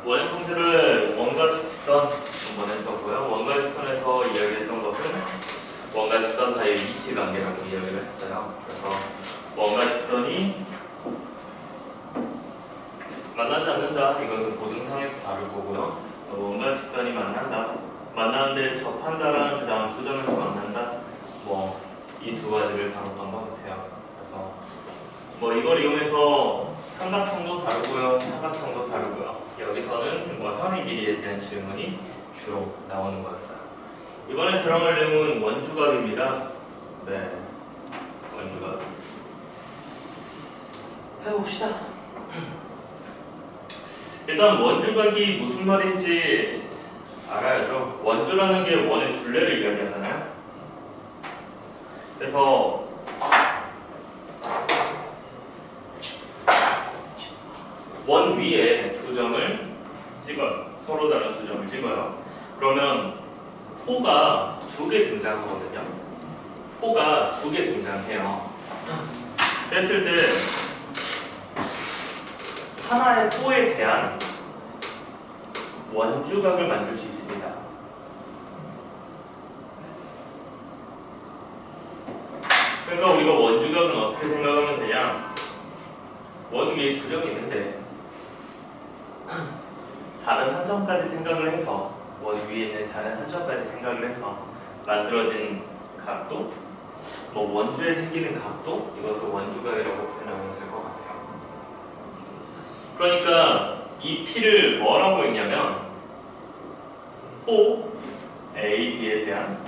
원의 성질을 원과 직선 한번 했었고요. 원과 직선에서 이야기했던 것은 원과 직선 사이의 위치 관계라고 이야기를 했어요. 그래서 원과 직선이 만나지 않는다. 이것은 고등상에서 다룰 거고요. 원과 직선이 만난다. 만나는데 접한다라는 그 다음 두 점에서 만난다. 이 두 가지를 다뤘던 것 같아요. 그래서 이걸 이용해서 삼각형도 다루고요. 사각형도 다루고요. 여기서는 현의 길이에 대한 질문이 주로 나오는 거였어요. 이번에 들어갈 내용은 원주각입니다. 네, 원주각 해봅시다. 일단 원주각이 무슨 말인지 알아야죠. 원주라는 게 원의 둘레를 이야기하잖아요. 그래서 원 위에 두 점을 찍어요. 서로 다른 두 점을 찍어요. 그러면 호가 두 개 등장하거든요. 호가 두 개 등장해요. 그랬을 때 하나의 호에 대한 원주각을 만들 수 있습니다. 그러니까 우리가 원주각은 어떻게 생각하면 되냐? 원 위에 두 점이 있는데 다른 한 점까지 생각을 해서 원 위에 있는 다른 한 점까지 생각을 해서 만들어진 각도, 원주에 생기는 각도, 이것을 원주각이라고 표현하면 될 것 같아요. 그러니까 이 P를 뭐라고 했냐면 호 A, B에 대한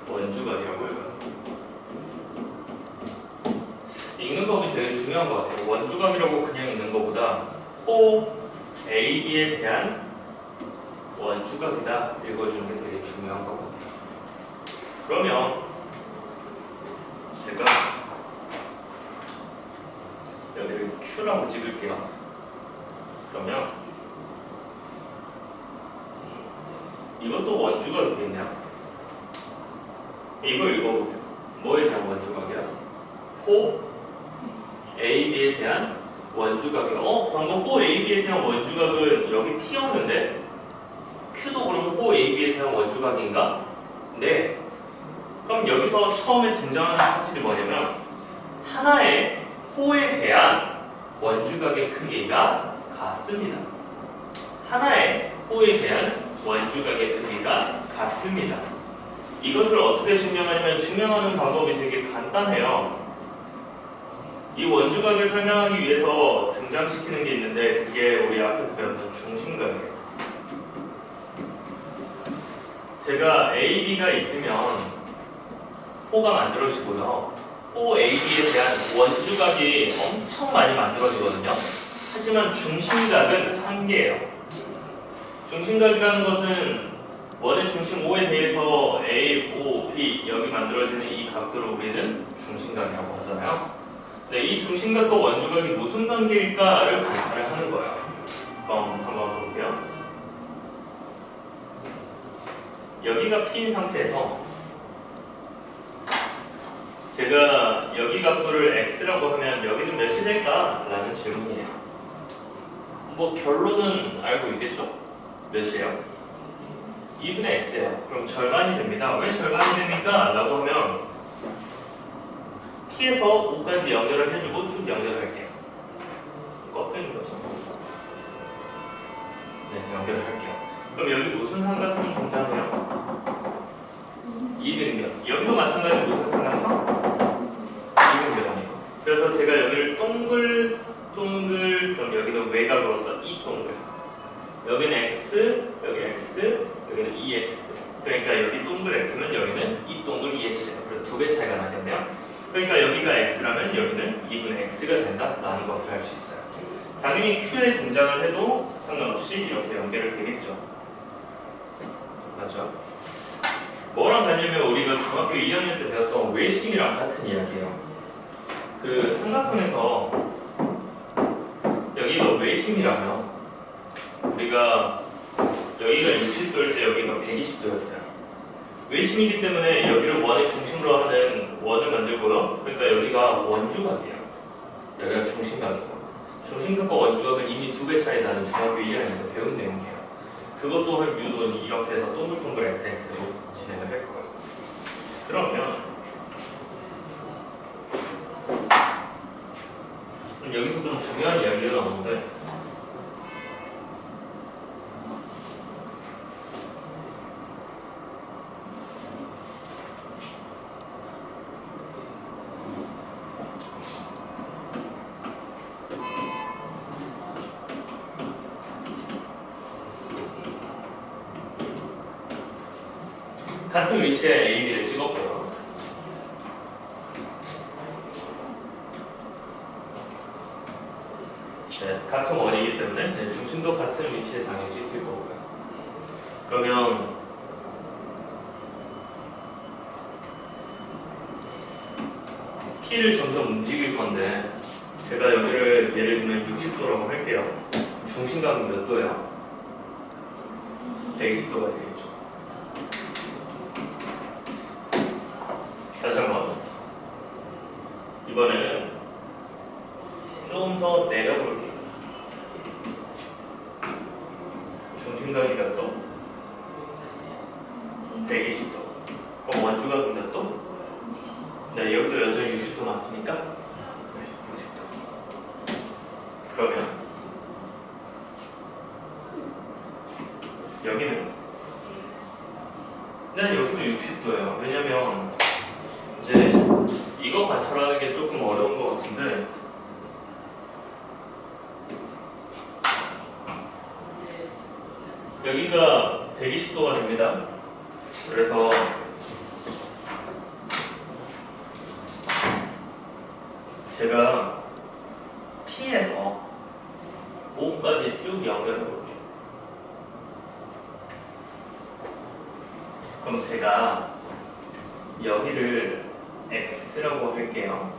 원주각이라고 해요. 읽는 법이 되게 중요한 것 같아요. 원주각이라고 그냥 읽는 것보다 호 A, B에 대한 원주각이다 읽어주는 게 되게 중요한 것 같아요. 그러면 제가 여기를 Q라고 찍을게요. 그러면 이것도 원주각이겠네요. 이거 읽어보세요. 뭐에 대한 원주각이야? 호 A, B에 대한 원주각이요. 방금 호 A, B에 대한 원주각은 여기 P였는데 Q도 그러면 호 A, B에 대한 원주각인가? 네. 그럼 여기서 처음에 등장하는 사실이 뭐냐면 하나의 호에 대한 원주각의 크기가 같습니다. 하나의 호에 대한 원주각의 크기가 같습니다. 이것을 어떻게 증명하냐면 증명하는 방법이 되게 간단해요. 이 원주각을 설명하기 위해서 등장시키는 게 있는데 그게 우리 앞에서 배웠던 중심각이에요. 제가 AB가 있으면 호가 만들어지고요. 호 AB에 대한 원주각이 엄청 많이 만들어지거든요. 하지만 중심각은 한 개예요. 중심각이라는 것은 원의 중심 O에 대해서 A, O, B 여기 만들어지는 이 각도를 우리는 중심각이라고 하잖아요. 네, 이 중심각과 원주각이 무슨 관계일까를 관찰을 하는 거예요. 한번 볼게요. 여기가 P인 상태에서 제가 여기 각도를 X라고 하면 여기는 몇이 될까? 라는 질문이에요. 결론은 알고 있겠죠? 몇이에요? 2분의 X예요. 그럼 절반이 됩니다. 왜 절반이 됩니까? 라고 하면 P에서 5까지 연결을 해주고 쭉 연결할게요. 꺾이는 거죠. 네, 연결을 할게요. 그럼 여기 무슨 삼각형이 등장해요? 이등변. 여기도 마찬가지로 무슨 삼각형? 이등변이에요. 그래서 제가 여기를 동글 그럼 여기는 외곽으로서 이 동글. 여기는 X, 여기 X, 여기는 2X. 그러니까 여기 동글 X면 여기는 이 동글 2X. 그래서 두 배 차이가 나겠네요. 그러니까 여기가 X라면 여기는 2분의 X가 된다라는 것을 알 수 있어요. 당연히 Q에 등장을 해도 상관없이 이렇게 연결을 되겠죠. 맞죠? 뭐랑 같냐면 우리가 중학교 2학년 때 배웠던 외심이랑 같은 이야기예요. 그 삼각형에서 여기가 외심이라면 우리가 여기가 60도일 때 여기가 120도였어요. 외심이기 때문에 여기를 원의 중심으로 하는 원을 만들고요. 그러니까 여기가 원주각이에요. 여기가 중심각이고 중심각과 원주각은 이미 2배 차이 나는 중학교 1학년 때 배운 내용이에요. 그것도 한 유도는 이렇게 해서 동글동글 XX로 진행을 할 거예요. 그러면 여기서 좀 중요한 이야기가 나오는데 같은 위치에 A, B를 찍었고요. 네, 같은 원이기 때문에 네, 중심도 같은 위치에 당연히 찍힐 거고요. 그러면 P를 점점 움직일 건데 제가 여기를 예를 들면 60도라고 할게요. 중심각은 몇 도예요? 120도가 되겠죠. 다시 한번 이번에는 좀 더 내려볼게요. 중심각이 몇 도? 120도. 그럼 원주각은 몇 도? 네, 여기도 여전히 60도 맞습니까? 네, 60도. 그러면 여기는 네, 여기도 60도예요. 왜냐면 이제 이거 관찰하는 게 조금 어려운 것 같은데 여기가 120도가 됩니다. 그래서 제가 P에서 O까지 쭉 연결해 볼게요. 그럼 제가 여기를 X라고 할게요.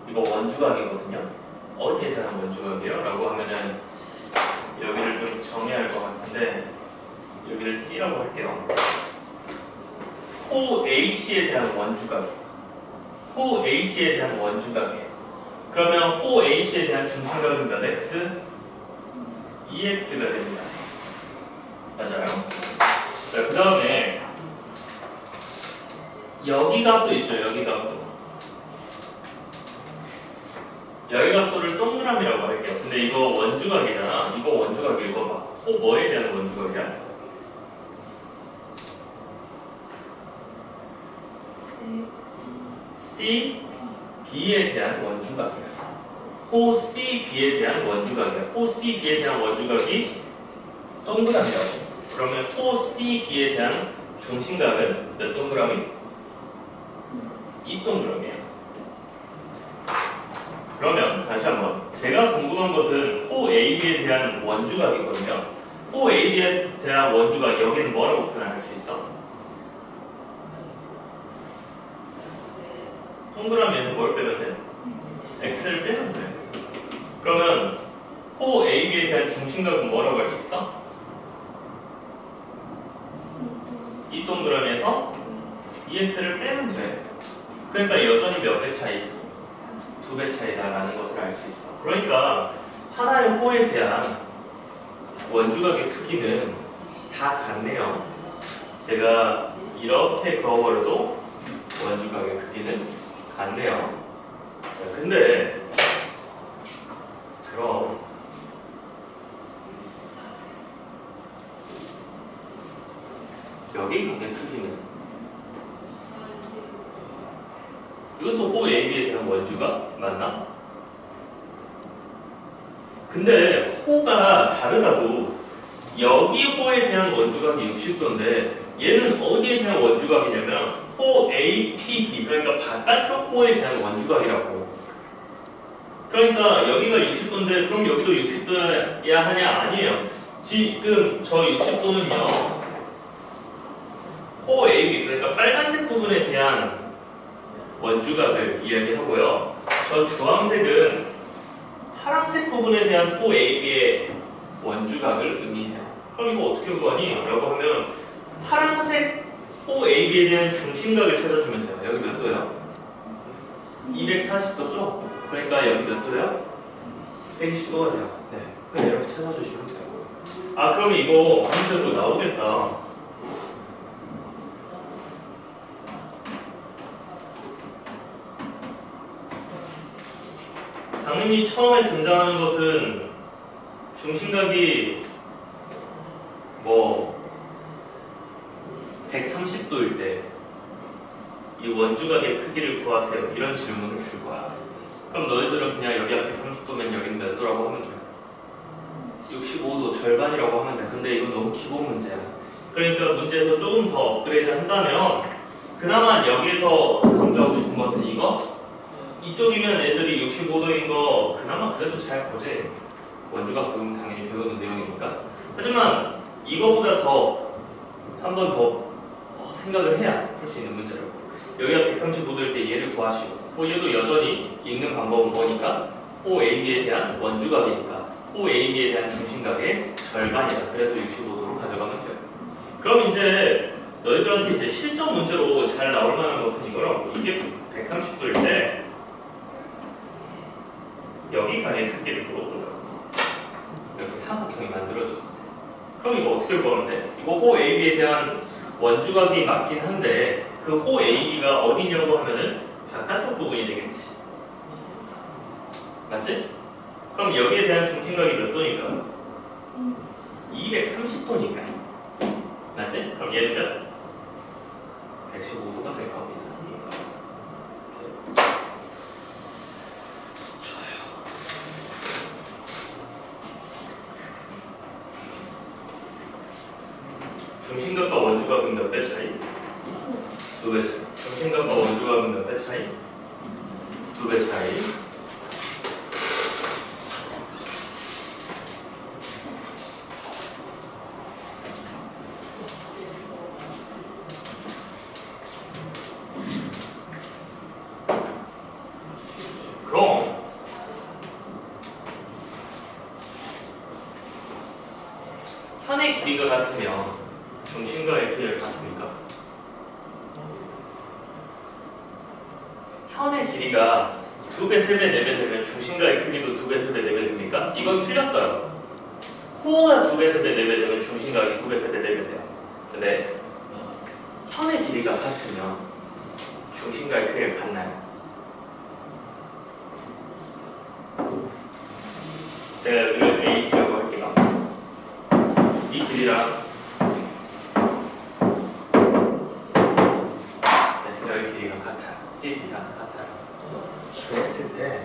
이거 원주각이거든요. 어디에 대한 원주각이에요? 라고 하면은 여기를 좀 정해야 할 것 같은데 여기를 C라고 할게요. 호 AC에 대한 원주각이에요. 호 AC에 대한 원주각이에요. 그러면 호 AC에 대한 중심각은 몇 X? 2X가 됩니다. 맞아요? 자, 그 다음에 여기 각도 있죠. 여기 각도. 여기 각도를 동그라미라고 할게요. 근데 이거 원주각이잖아. 이거 원주각 읽어봐. 호 뭐에 대한 원주각이야? C, B에 대한 원주각이야. 호 C, B에 대한 원주각이야. 호 C, B에 대한 원주각이 동그라미라고. 그러면 호 C, B에 대한 중심각은 몇 동그라미? 2동그라미야. 그러면 다시 한번 제가 궁금한 것은 호 AB에 대한 원주각이거든요. 호 AB에 대한 원주각 여기는 뭐라고 표현할 수 있어? 동그라미에서 뭘 빼면 돼? X를 빼면 돼. 그러면 호 AB에 대한 중심각은 뭐라고 할 수 있어? 이 동그라미에서 2X를 빼면 돼. 그러니까 여전히 몇 배 차이? 2배 차이다라는 것을 알 수 있어. 그러니까 하나의 호에 대한 원주각의 크기는 다 같네요. 제가 이렇게 그어버려도 원주각의 크기는 같네요. 자, 근데 그럼 여기 각의 크기는 이것도 호 AB에 대한 원주각 맞나? 근데 호가 다르다고. 여기 호에 대한 원주각이 60도인데 얘는 어디에 대한 원주각이냐면 호 APB, 그러니까 바깥쪽 호에 대한 원주각이라고. 그러니까 여기가 60도인데 그럼 여기도 60도야 하냐? 아니에요. 지금 저 60도는요 호 AB, 그러니까 빨간색 부분에 대한 원주각을 이야기하고요. 저 주황색은 파란색 부분에 대한 호 AB의 원주각을 의미해요. 그럼 이거 어떻게 구하니? 라고 하면 파란색 호 AB에 대한 중심각을 찾아주면 돼요. 여기 몇 도야? 240도죠? 그러니까 여기 몇 도야? 120도가 돼요. 네. 그냥 이렇게 찾아주시면 돼요. 아, 그럼 이거 문제로 나오겠다. 당연히 처음에 등장하는 것은 중심각이 뭐 130도일 때 이 원주각의 크기를 구하세요. 이런 질문을 줄 거야. 그럼 너희들은 그냥 여기가 130도면 여기는 몇 도라고 하면 돼. 65도 절반이라고 하면 돼. 근데 이건 너무 기본 문제야. 그러니까 문제에서 조금 더 업그레이드 한다면 그나마 여기서 강조하고 싶은 것은 이거? 이쪽이면 애들이 65도인 거 그나마 그래도 잘 보지. 원주각 배우면 당연히 배우는 내용이니까. 하지만 이거보다 더 한 번 더 생각을 해야 풀 수 있는 문제라고. 여기가 135도일 때 얘를 구하시고 얘도 여전히 읽는 방법은 뭐니까? OAB에 대한 원주각이니까 OAB에 대한 중심각의 절반이다. 그래서 65도로 가져가면 돼요. 그럼 이제 너희들한테 이제 실전 문제로 잘 나올 만한 것은 이거라고. 이게 130도일 때 여기 각의 크기를 물어보더라고. 이렇게 삼각형이 만들어졌을 때. 그럼 이거 어떻게 구하면 돼? 이거 호 AB에 대한 원주각이 맞긴 한데 그 호 AB가 어디냐고 하면은 바깥쪽 부분이 되겠지. 맞지? 그럼 여기에 대한 중심각이 몇 도니까? 230도니까. 맞지? 그럼 얘는 몇? 115도가 될 겁니다. 중심각과 원주각은 몇 배 차이? 2배 차이. 중심각과 원주각은 몇 배 차이? 2배 차이. 그럼 현의 길이가 같으면 중심각의 크기가 같습니까? 현의 길이가 2배, 3배, 4배 되면 중심각의 크기도 2배, 3배, 4배 됩니까? 이건 틀렸어요. 호가 2배, 3배, 4배 되면 중심각이 2배, 3배, 4배 돼요. 근데 현의 길이가 같으면 중심각의 크기가 같나요? 제가 여기를 A라고 할게요. 이 길이랑 여기 길이가 같아요. CD가 같아요. 그랬을 때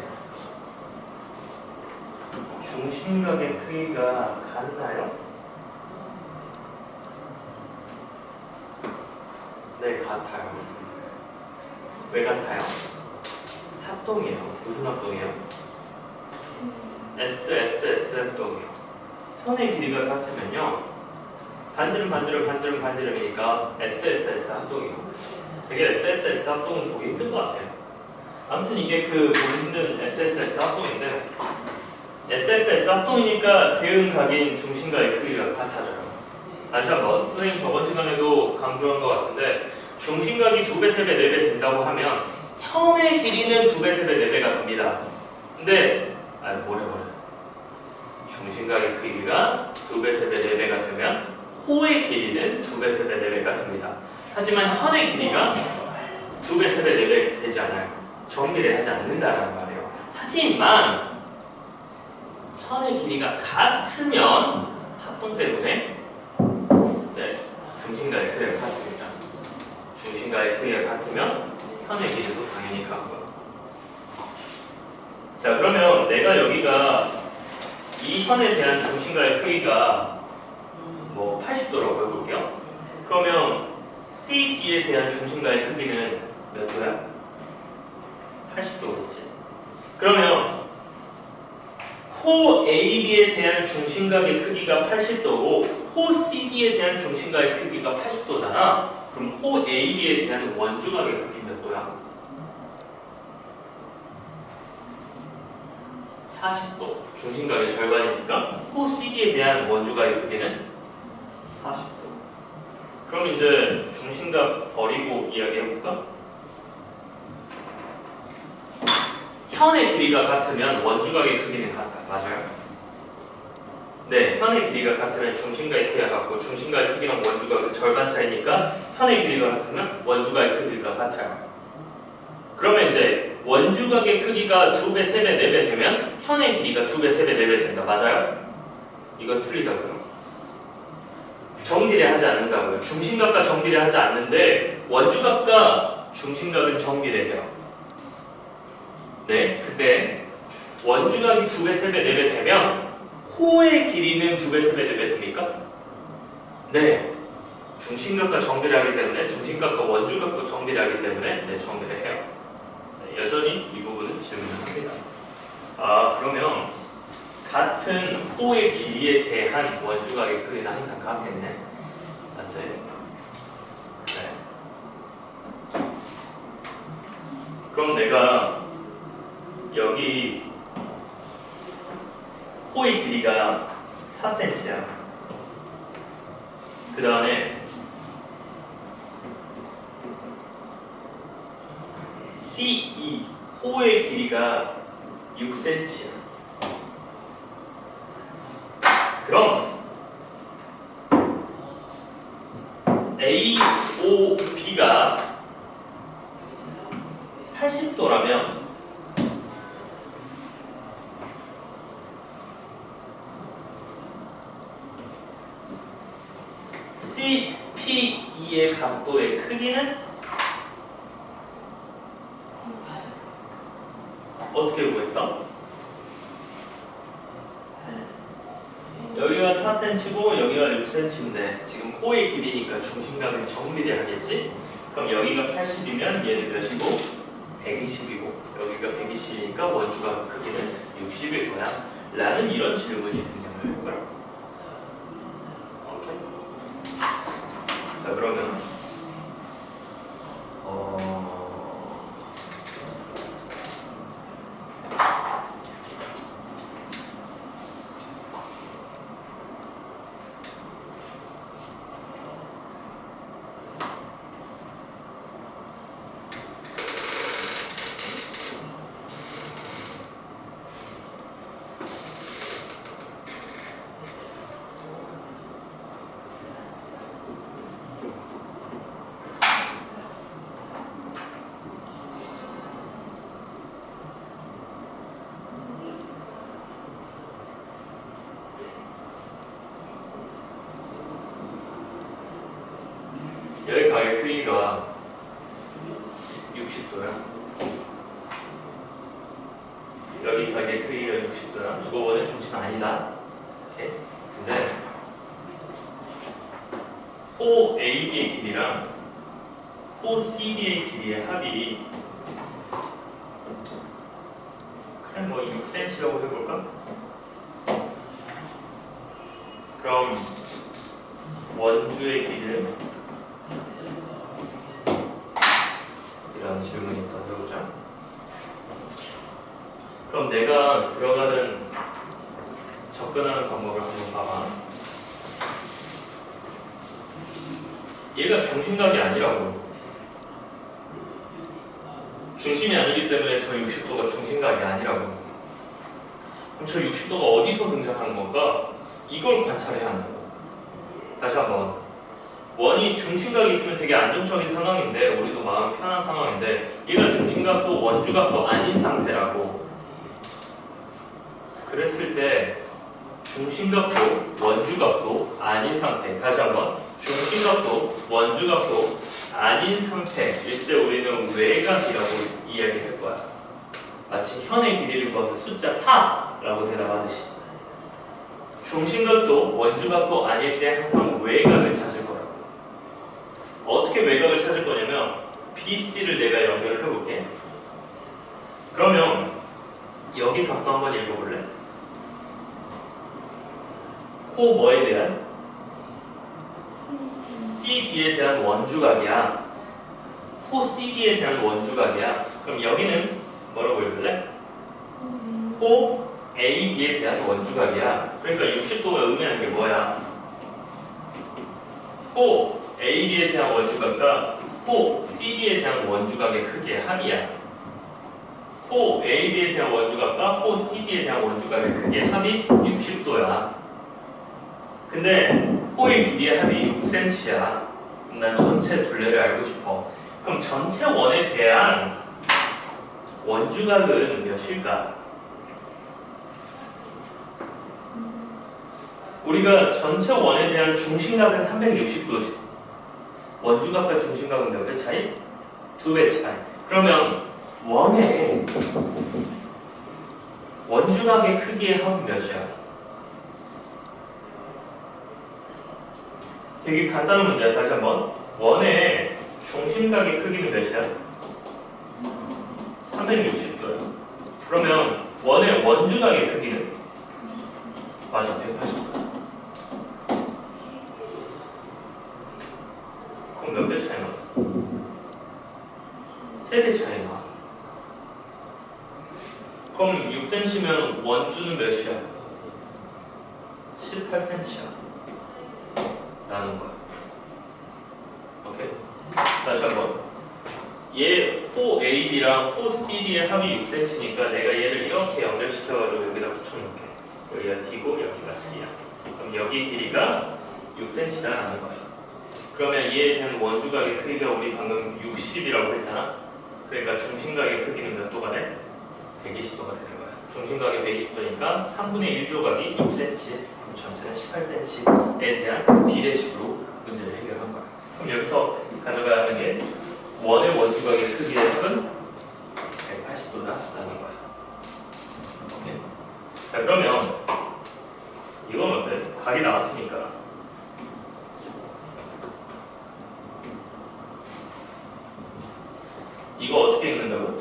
중심각의 크기가 같나요? 네, 같아요. 왜 같아요? 합동이에요. 무슨 합동이에요? S 합동이에요. 현의 길이가 같으면요, 반지름 반지름이니까 S 합동이에요. 되게 SSS 합동은 보기 힘든 것 같아요. 아무튼 이게 그 보기 힘든 SSS 합동인데, SSS 합동이니까 대응각인 중심각의 크기가 같아져요. 다시 한번, 선생님 저번 시간에도 강조한 것 같은데, 중심각이 2배, 3배, 4배 된다고 하면 현의 길이는 2배, 3배, 4배가 됩니다. 근데 뭐래 중심각의 크기가 2배, 3배, 4배가 되면 호의 길이는 2배, 3배, 4배가 됩니다. 하지만 현의 길이가 2배, 3배, 4배 되지 않아요. 정비를 하지 않는다라는 말이에요. 하지만 현의 길이가 같으면 합동 때문에 중심각의 크기가 같습니다. 중심각의 크기가 같으면 현의 길이도 당연히 같고요. 자, 그러면 내가 여기가 이 현에 대한 중심각의 크기가 뭐 80도라고 해볼게요. 그러면 CD에 대한 중심각의 크기는 몇 도야? 80도겠지. 그러면 호 AB에 대한 중심각의 크기가 80도고 호 CD에 대한 중심각의 크기가 80도잖아. 그럼 호 AB에 대한 원주각의 크기 몇 도야? 40도. 중심각의 절반이니까 호 CD에 대한 원주각의 크기는 40도. 그럼 이제 중심각 버리고 이야기해볼까? 현의 길이가 같으면 원주각의 크기는 같다. 맞아요? 네, 현의 길이가 같으면 중심각의 크기가 같고 중심각의 크기랑 원주각은 절반 차이니까 현의 길이가 같으면 원주각의 크기가 같아요. 그러면 이제 원주각의 크기가 2배, 3배, 4배 되면 현의 길이가 2배, 3배, 4배 된다. 맞아요? 이건 틀리다고요. 정비례 하지 않는다고요. 중심각과 정비례 하지 않는데 원주각과 중심각은 정비례해요. 네, 그때 원주각이 2배, 3배, 4배 되면 호의 길이는 2배, 3배, 4배 됩니까? 네. 중심각과 정비례하기 때문에 중심각과 원주각도 정비례하기 때문에 네, 정비례해요. 네, 여전히 이 부분은 질문을 합니다. 그러면 같은 호의 길이에 대한 원주각의 크기는 항상 같겠네. 맞지? 네. 그럼 내가 여기 호의 길이가 4cm야. 그 다음에 C2 호의 길이가 6cm야. 그럼 AOB가 80도라면 CP2의 각도의 크기는 어떻게 구했어? 여기가 4cm고 여기가 6cm인데 지금 호의 길이니까 중심각은 정비례하겠지? 그럼 여기가 80이면 얘는 몇이고? 120이고 여기가 120이니까 원주각 크기는 60일 거야 라는 이런 질문이 등장을 할 거야. 오케이? 자 그러면 여기 각의 크기가 60도야. 여기 각의 크기가 60도야. 이거 원의 중심 아니다. 오케이? 근데 호 AB의 길이랑 호 CD의 길이의 합이 그냥 뭐 6cm라고 해볼까? 그럼 원주의 길이는 이런 질문이 있다 해보자. 그럼 내가 들어가는 접근하는 방법을 한번 봐봐. 얘가 중심각이 아니라고. 중심이 아니기 때문에 저 60도가 중심각이 아니라고. 그럼 저 60도가 어디서 등장하는 건가? 이걸 관찰해야 한다고. 다시 한번. 원이 중심각이 있으면 되게 안정적인 상황인데 우리도 마음 편한 상황인데 얘가 중심각도 원주각도 아닌 상태라고. 그랬을 때 중심각도 원주각도 아닌 상태. 다시 한번. 중심각도 원주각도 아닌 상태일 때 우리는 외곽이라고 이야기할 거야. 마치 현의 길이를 구하면 숫자 4라고 대답하듯이. 중심각도 원주각도 아닐 때 항상 외곽을 찾을 거라고. 어떻게 외곽을 찾을 거냐면 BC를 내가 연결을 해볼게. 그러면 여기 각도 한번 읽어볼래? 호 뭐에 대한? CD에 대한 원주각이야. 호 CD에 대한 원주각이야. 그럼 여기는 뭐라고 읽을래? 호 AB에 대한 원주각이야. 그러니까 60도가 의미하는 게 뭐야? 호 AB에 대한 원주각과 호 CD에 대한 원주각의 크기의 합이야. 호 AB에 대한 원주각과 호 CB에 대한 원주각의 크기의 합이 60도야. 근데 호의 길이의 합이 6cm야. 난 전체 둘레를 알고 싶어. 그럼 전체 원에 대한 원주각은 몇일까? 우리가 전체 원에 대한 중심각은 360도지. 원주각과 중심각은 몇 배 차이? 2배 차이. 그러면 원의 원주각의 크기의 합은 몇이야? 되게 간단한 문제야. 다시 한번. 원의 중심각의 크기는 몇이야? 360도야. 그러면 원의 원주각의 크기는? 맞아, 180도. 그럼 몇 배 차이 나? 3배 차이 나. 그럼 6cm면 원주는 몇이야? 18cm야. 라는 거야. 오케이? 다시 한번. 얘 호 AB랑 호 CD의 합이 6cm니까 내가 얘를 이렇게 연결시켜가지고 여기다 붙여놓을게. 여기가 D고 여기가 C야. 그럼 여기 길이가 6cm라는 거야. 그러면 얘에 대한 원주각의 크기가 우리 방금 60이라고 했잖아. 그러니까 중심각의 크기는 몇 도가 돼? 120도가 되는 거야. 중심각이 120도니까 3분의 1조각이 6cm, 전체는 18cm에 대한 비례식으로 문제를 해결한 거야. 그럼 여기서 가져가야 하는 게 원의 원주각의 크기의 합은 180도다라는 거야. 오케이? 자, 그러면 이건 어때? 각이 나왔으니까 이거 어떻게 읽는다고?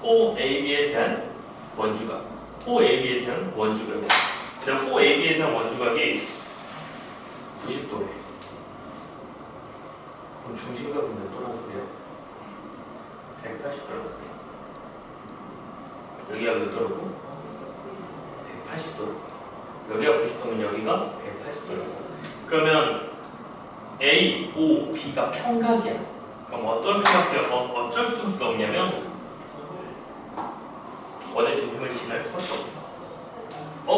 호 AB에 대한 원주각. 호 AB에 대한 원주각. 근데 호 AB에 대한 원주각이 90도래. 그럼 중심각은 몇 도라는 소리야? 180도라는 소리야. 여기가 몇 도라고? 180도. 여기가 90도면 여기가 180도라고. 그러면 A, O, B가 평각이야. 그럼 어쩔 수가 없냐면 원의 중심을 지날 수밖에 없어.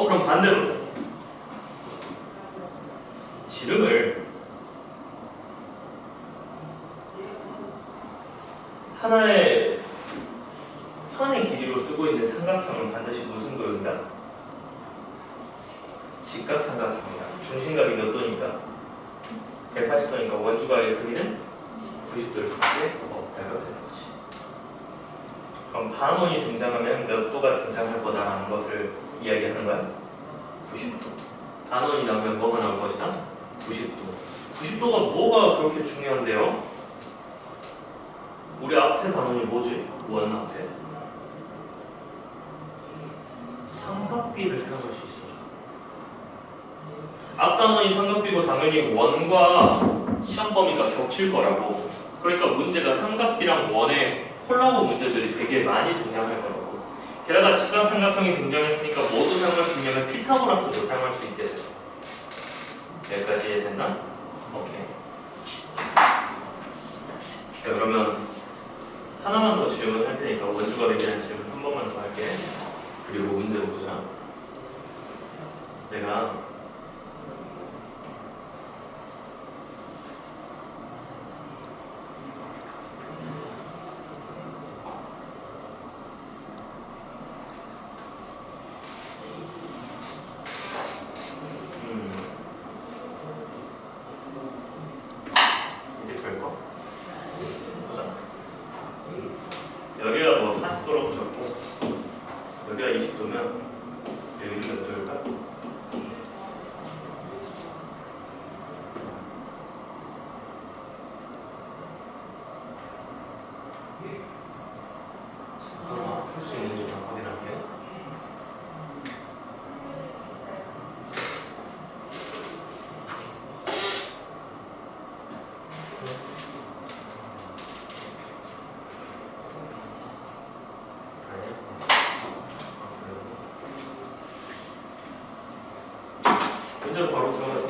그럼 반대로 지름을 하나의 편의 길이로 쓰고 있는 삼각형은 반드시 무슨 도형이다? 직각삼각형이다. 중심각이 몇 도니까? 180도니까 원주각의 크기는 90도일 수밖에 없다고 되는 거지. 그럼 반원이 등장하면 몇 도가 등장할 거다라는 것을 이야기하는 거야? 90도. 반원이 나오면 뭐가 나올 것이다? 90도. 90도가 뭐가 그렇게 중요한데요? 우리 앞에 단원이 뭐지? 원 앞에? 삼각비를 사용할 수 있어. 앞 단원이 삼각비고 당연히 원과 시험 범위가 겹칠 거라고. 그러니까 문제가 삼각비랑 원의 콜라보 문제들이 되게 많이 등장할 거라고. 게다가 직각삼각형이 등장했으니까 모두 사용할 수 있냐면 피타고라스도 사용할 수 있게 돼요. 여기까지 이해됐나? 오케이. 자, 그러면 하나만 더 질문할 테니까 원주각에 대한 질문 한 번만 더 할게. 그리고 문제를 보자. 내가 이게 될까? 보자. 여기가 뭐 40도라고 적고 여기가 20도면 여기는 몇 도일까? 그럼 풀 수 있는지 확인할게. 문제로 바로 들어가자.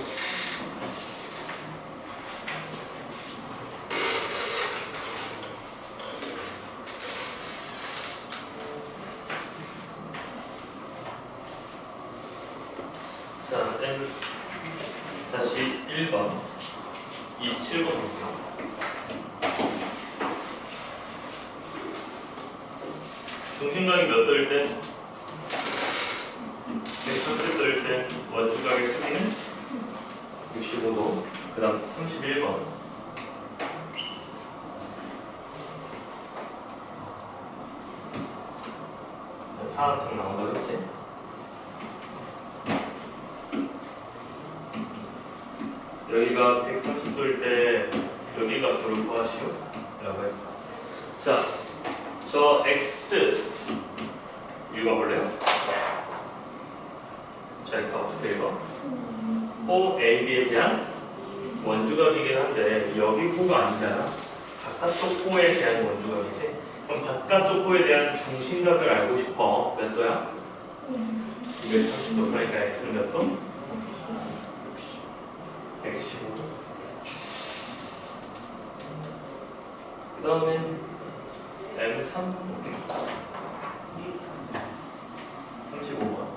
자, 다시 1번 27번 볼게요. 중심각이 몇 도일 때? 130도일 때 원주각의 크기는 65도. 그 다음 31번. 사각형 나온다, 그치? 여기가 130도일 때 여기 각도를 구하시오 라고 했어. 자, 저 X 읽어볼래요? 자, X 어떻게 읽어? OAB에 대한 원주각이긴 한데 여기 호가 아니잖아. 바깥쪽 호에 대한 원주각이지. 그럼 바깥쪽 호에 대한 중심각을 알고 싶어. 몇 도야? 230도. 그러니까 X는 몇 도? 115도. 그 다음에 M3 35번.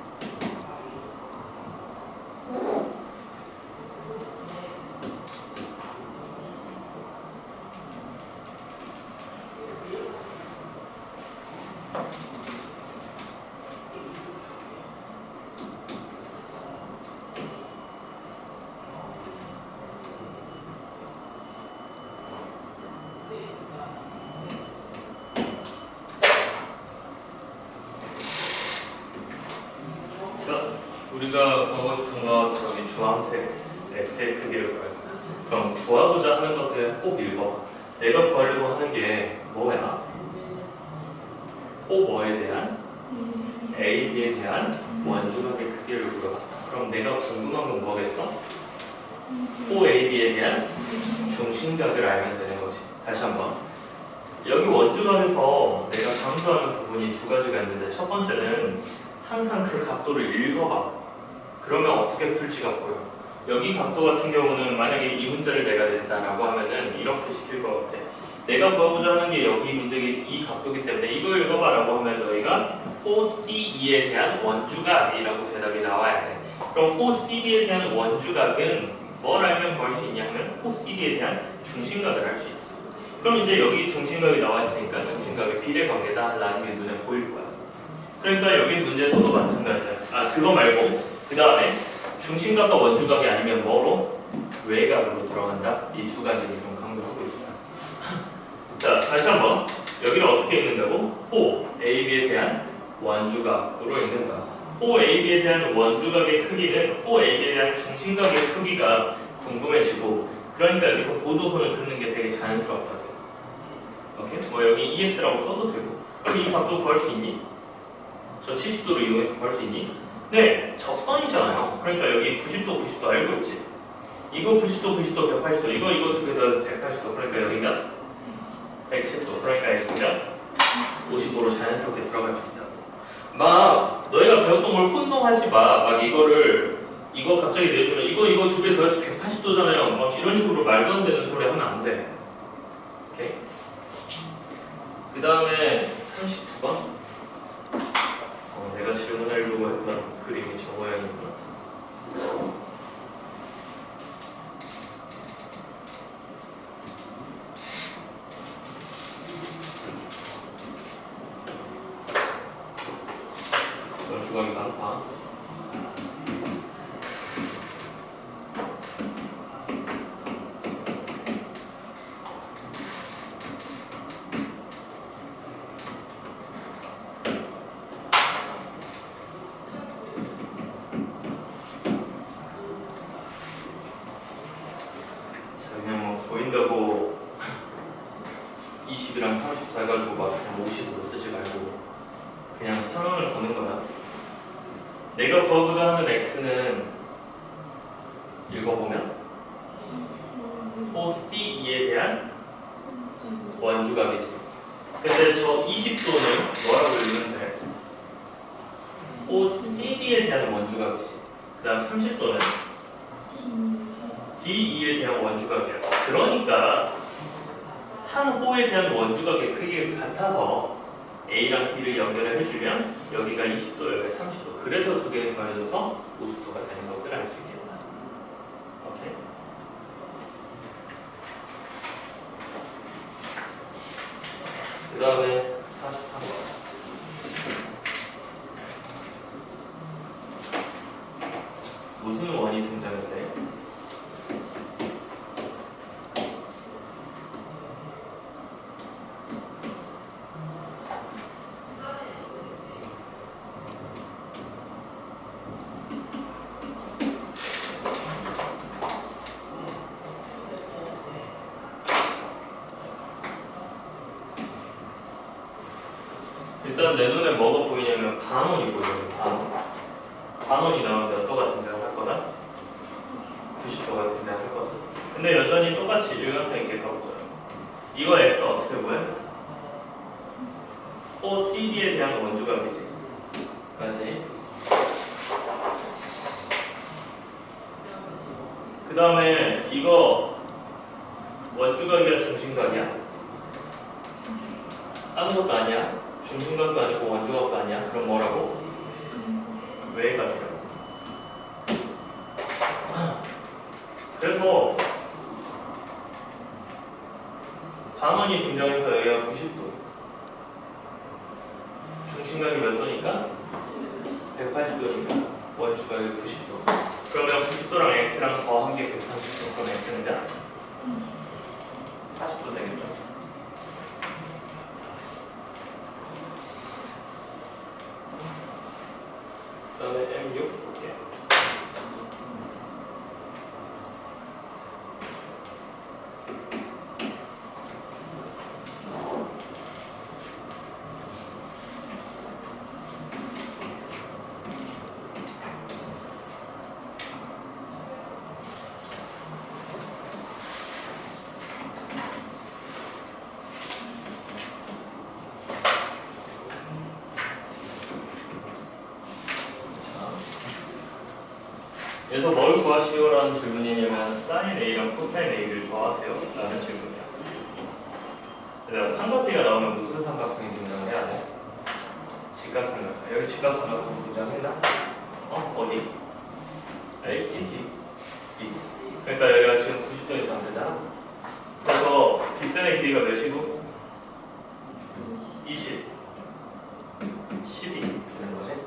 우리가 구하고 싶은 거 저기 주황색 X의 크기를 구할 거야. 그럼 구하고자 하는 것을 꼭 읽어봐. 내가 구하려고 하는 게 뭐야? 호 뭐에 대한? A, B에 대한 원주각의 크기를 물어봤어. 그럼 내가 궁금한 건 뭐겠어? 호 A, B에 대한 중심각을 알면 되는 거지. 다시 한번. 여기 원주각에서 내가 강조하는 부분이 두 가지가 있는데 첫 번째는 항상 그 각도를 읽어봐. 그러면 어떻게 풀지가 보여. 여기 각도 같은 경우는 만약에 이 문제를 내가 냈다라고 하면은 이렇게 시킬 것 같아. 내가 구하고자 하는 게 여기 문제의 이 각도이기 때문에 이걸 읽어봐라고 하면 너희가 OCE에 대한 원주각이라고 대답이 나와야 돼. 그럼 OCD에 대한 원주각은 뭘 알면 구할 수 있냐 하면 OCD에 대한 중심각을 알 수 있어. 그럼 이제 여기 중심각이 나와 있으니까 중심각의 비례관계다라는 게 눈에 보일 거야. 그러니까 여기 문제에서도 마찬가지야. 그거 말고 그 다음에 중심각과 원주각이 아니면 뭐로? 외곽으로 들어간다. 이 두 가지를 좀 강조하고 있어요. 자, 다시 한번 여기를 어떻게 읽는다고? 호 AB에 대한 원주각으로 읽는다. 호 AB에 대한 원주각의 크기는 호 AB에 대한 중심각의 크기가 궁금해지고, 그러니까 여기서 보조선을 긋는 게 되게 자연스럽다고. 오케이? 뭐 여기 EX라고 써도 되고. 그럼 이 각도 구할 수 있니? 저 70도를 이용해서 구할 수 있니? 네, 접선이잖아요. 그러니까 여기 90도, 90도 알고 있지? 이거 90도, 90도, 180도, 이거 두 개 더해서 180도. 그러니까 여기가 110도. 그러니까 X가 55로 자연스럽게 들어갈 수 있다고. 막 너희가 배웠던 걸 혼동하지 마. 막 이거 갑자기 내주면 이거 두 개 더해서 180도잖아요. 막 이런 식으로 말도 안 되는 소리 하면 안 돼. 오케이? 그 다음에 39번. 내가 질문하려고 했던 그림이 저 모양이구나. 주각이 많다. 보인다고 20이랑 34 해가지고 막 50으로 쓰지 말고 그냥 상황을 보는 거야. 내가 구하고자 하는 X는 읽어보면 OCE에 대한 원주각이지. 근데 저 20도는 뭐라고 읽으면 돼? OCD에 대한 원주각이지. 그 다음 30도는 DE에 대한 원주각이야. 그러니까 한 호에 대한 원주각의 크기가 같아서 A랑 D를 연결을 해주면 여기가 20도, 여기가 30도. 그래서 두 개 더해져서 50도가 되는 것을 알 수 있겠다. 오케이. 그 다음에 43번. 무슨 원이 등장했대? 일단 내 눈에 뭐가 보이냐면 반원이 보여요. 반원이 나오면 몇 도가 등장할 거다? 90도가 등장할 거다. 근데 여전히 똑같이 일관성 있게 가보죠. 이거 X 어떻게 보여? OCD에 대한 원주각이지. 그렇지? 그 다음에 이거 원주각이야 중심각이야? 아무것도 아니야. 중심각도 아니고 원주각도 아니야. 그럼 뭐라고? 외곽이라고. 그래서 반원이 등장해서 여기가 90도. 중심각이 몇 도니까? 180도니까 원주각이 90도. 그러면 90도랑 X랑 더한 게 130도. 그럼 X는 몇? 40도 되겠죠. 그 다음에 M6 볼게요. 그래서 뭘 구하시오라는 질문이냐면 sin A랑 cosine A를 더하세요 라는 질문이야. 그다음 삼각비가 나오면 무슨 삼각형이 등장을 해야 돼? 직각삼각형. 여기 직각삼각형 등장했나? 어디? A, C, D, E. 그러니까 여기가 지금 90도 이상 되잖아. 그래서 빗변의 길이가 몇이고? 20, 12 되는 거지.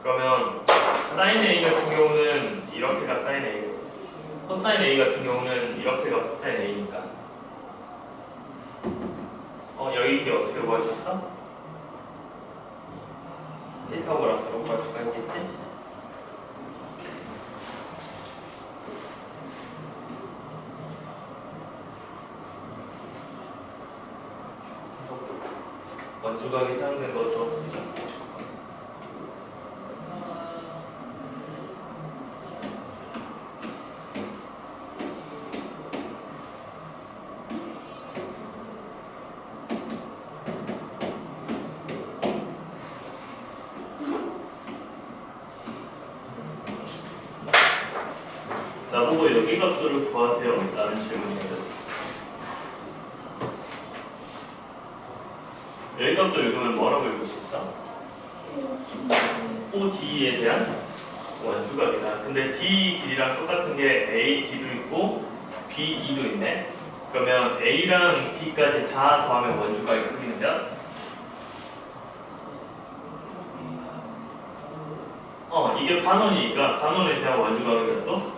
그러면 sin A 같은 경우는 이렇게가 sin A고 cosine A 같은 경우는 이렇게가 cosine A니까 여기 이게 어떻게 구하셨어? 피타고라스로 구할 수가 있겠지? 원주각이 사용된 거죠. 나보고 여기 값들을 구하세요 라는 질문이거든. 여기 값들 읽으면 뭐라고 읽을 수 있어? OD에 대한 원주각이다. 근데 D 길이랑 똑같은 게 A, D도 있고 B, E도 있네. 그러면 A랑 B까지 다 더하면 원주각의 크기는 몇? 이게 반원이니까 반원에 대한 원주각이 몇 도?